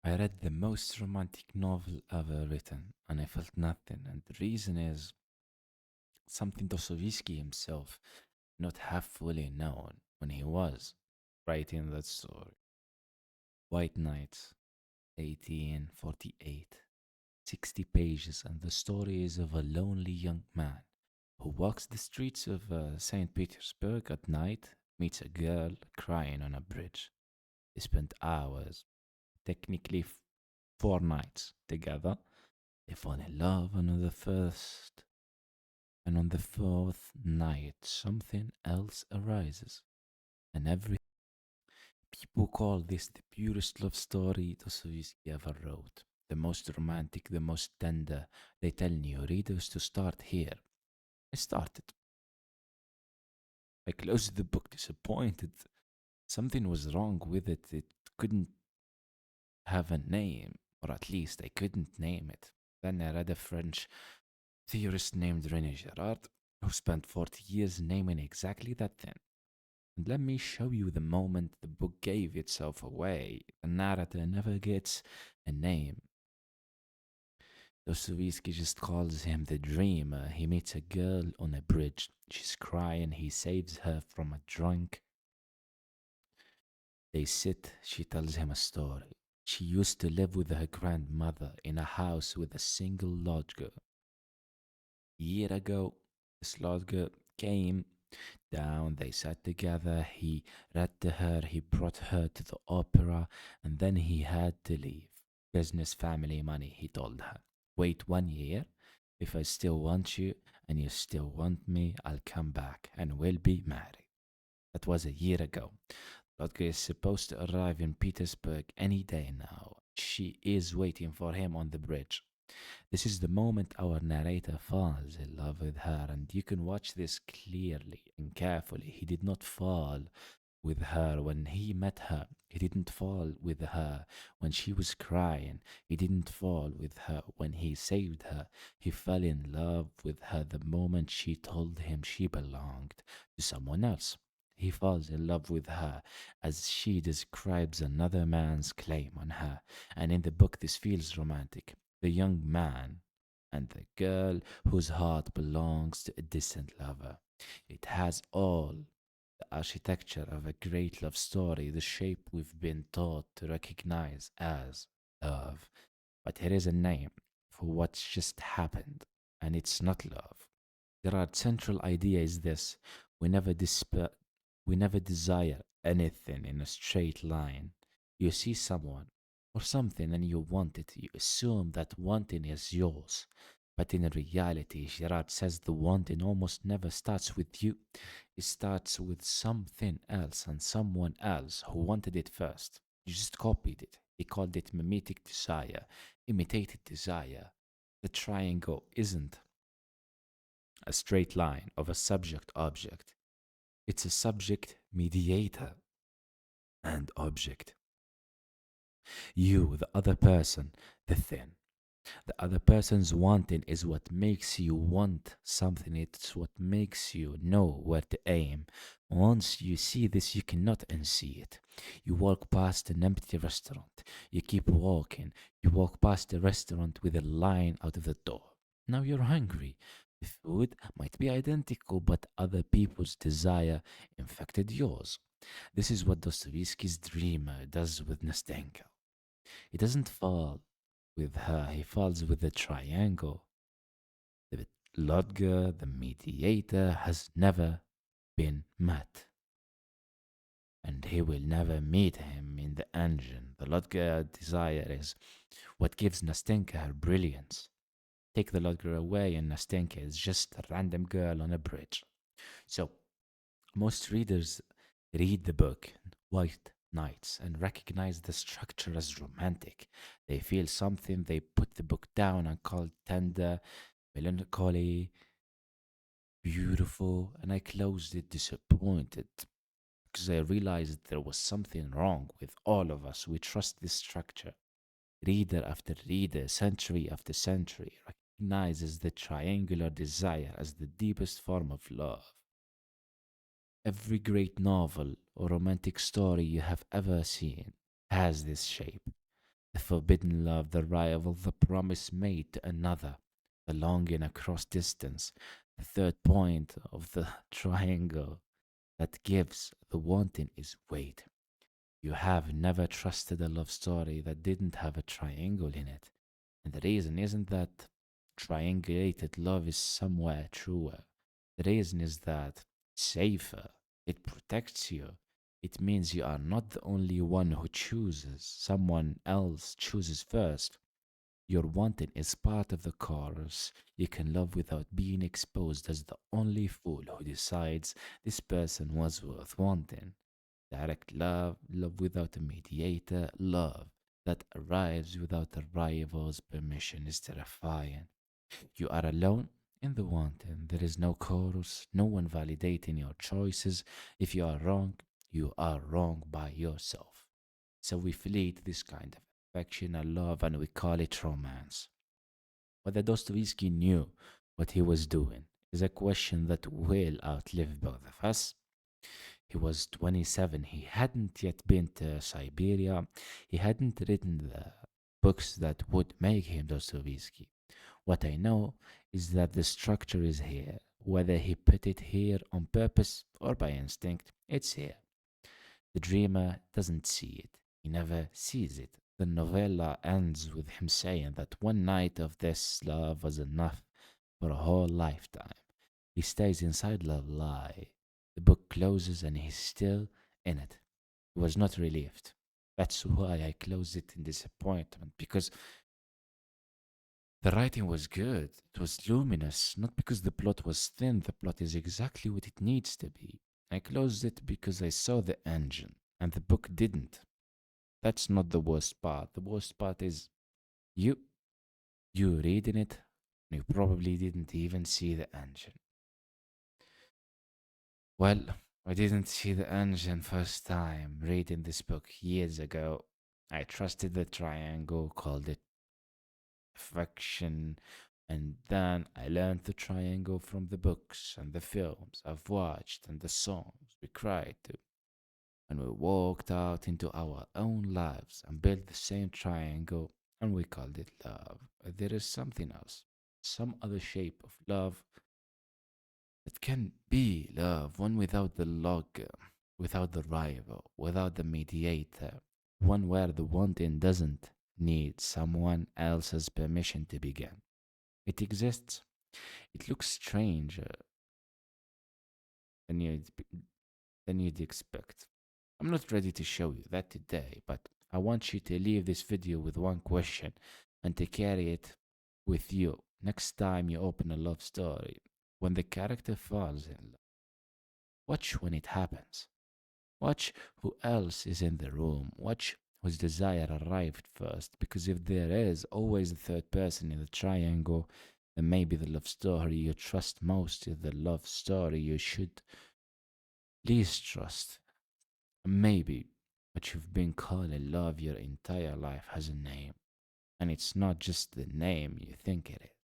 I read the most romantic novel ever written, and I felt nothing. And the reason is something Dostoevsky himself not half fully known when he was writing that story. White Nights, 1848. 60 pages, and the story is of a lonely young man who walks the streets of St. Petersburg at night, meets a girl crying on a bridge. They spend hours, technically 4 nights together. They fall in love, and on the fourth night, something else arises, and every people call this the purest love story Dostoevsky ever wrote. The most romantic, the most tender. They tell new readers to start here. I started. I closed the book disappointed. Something was wrong with it. It couldn't have a name, or at least I couldn't name it. Then I read a French theorist named René Girard, who spent 40 years naming exactly that thing. And let me show you the moment the book gave itself away. The narrator never gets a name. Dostoevsky just calls him the dreamer. He meets a girl on a bridge. She's crying. He saves her from a drunk. They sit. She tells him a story. She used to live with her grandmother in a house with a single lodger. Year ago, this lodger came down. They sat together. He read to her. He brought her to the opera, and then he had to leave. Business, family, money, he told her. Wait 1 year. If I still want you and you still want me, I'll come back and we'll be married. That was a year ago. Rodger is supposed to arrive in Petersburg any day now. She is waiting for him on the bridge. This is the moment our narrator falls in love with her, and you can watch this clearly and carefully. He did not fall with her when he met her. He didn't fall with her when she was crying. He didn't fall with her when he saved her. He fell in love with her the moment she told him she belonged to someone else. He falls in love with her as she describes another man's claim on her. And in the book, this feels romantic. The young man and the girl whose heart belongs to a distant lover. It has all the architecture of a great love story, the shape we've been taught to recognize as love. But here is a name for what's just happened, and it's not love. Gerard's central idea is this: we never we never desire anything in a straight line. You see someone or something and you want it. You assume that wanting is yours. But in reality, Girard says the wanting almost never starts with you. It starts with something else and someone else who wanted it first. You just copied it. He called it mimetic desire, imitated desire. The triangle isn't a straight line of a subject object, it's a subject mediator and object. You, the other person, the thing. The other person's wanting is what makes you want something. It's what makes you know where to aim. Once you see this, you cannot unsee it. You walk past an empty restaurant. You keep walking. You walk past a restaurant with a line out of the door. Now you're hungry. The food might be identical, but other people's desire infected yours. This is what Dostoevsky's dreamer does with Nastenka. He doesn't fall with her, he falls with the triangle. The Lodger, the mediator, has never been met, and he will never meet him in the engine. The Lodger desire is what gives Nastenka her brilliance. Take the Lodger away, and Nastenka is just a random girl on a bridge. So, most readers read the book, White Nights, and recognize the structure as romantic. They feel something, they put the book down and call it tender, melancholy, beautiful, and I closed it disappointed because I realized there was something wrong with all of us. We trust this structure. Reader after reader, century after century, recognizes the triangular desire as the deepest form of love. Every great novel or romantic story you have ever seen has this shape. The forbidden love, the rival, the promise made to another, the longing across distance, the third point of the triangle that gives the wanting is wait. You have never trusted a love story that didn't have a triangle in it. And the reason isn't that triangulated love is somewhere truer. The reason is that safer. It protects you. It means you are not the only one who chooses. Someone else chooses first. Your wanting is part of the chorus. You can love without being exposed as the only fool who decides this person was worth wanting. Direct love, love without a mediator, love that arrives without a rival's permission is terrifying. You are alone in the wanting. There is no chorus, no one validating your choices. If you are wrong, you are wrong by yourself. So we flee to this kind of affection and love and we call it romance. Whether Dostoevsky knew what he was doing is a question that will outlive both of us. He was 27. He hadn't yet been to Siberia. He hadn't written the books that would make him Dostoevsky. What I know is that the structure is here. Whether he put it here on purpose or by instinct, it's here. The dreamer doesn't see it. He never sees it. The novella ends with him saying that one night of this love was enough for a whole lifetime. He stays inside the lie. The book closes and he's still in it. He was not relieved. That's why I closed it in disappointment, because the writing was good. It was luminous, not because the plot was thin. The plot is exactly what it needs to be. I closed it because I saw the engine, and the book didn't. That's not the worst part. The worst part is you you reading it, and you probably didn't even see the engine. Well, I didn't see the engine first time reading this book years ago. I trusted the triangle, called it affection, and then I learned the triangle from the books and the films I've watched and the songs we cried to. And we walked out into our own lives and built the same triangle and we called it love. There is something else, some other shape of love that can be love, one without the log, without the rival, without the mediator, one where the wanting doesn't need someone else's permission to begin. It exists. It looks stranger than you'd expect. I'm not ready to show you that today, but I want you to leave this video with one question and to carry it with you next time you open a love story. When the character falls in love, watch when it happens. Watch who else is in the room. Watch whose desire arrived first. Because if there is always a third person in the triangle, then maybe the love story you trust most is the love story you should least trust. Maybe what you've been calling love your entire life has a name, and it's not just the name you think it is.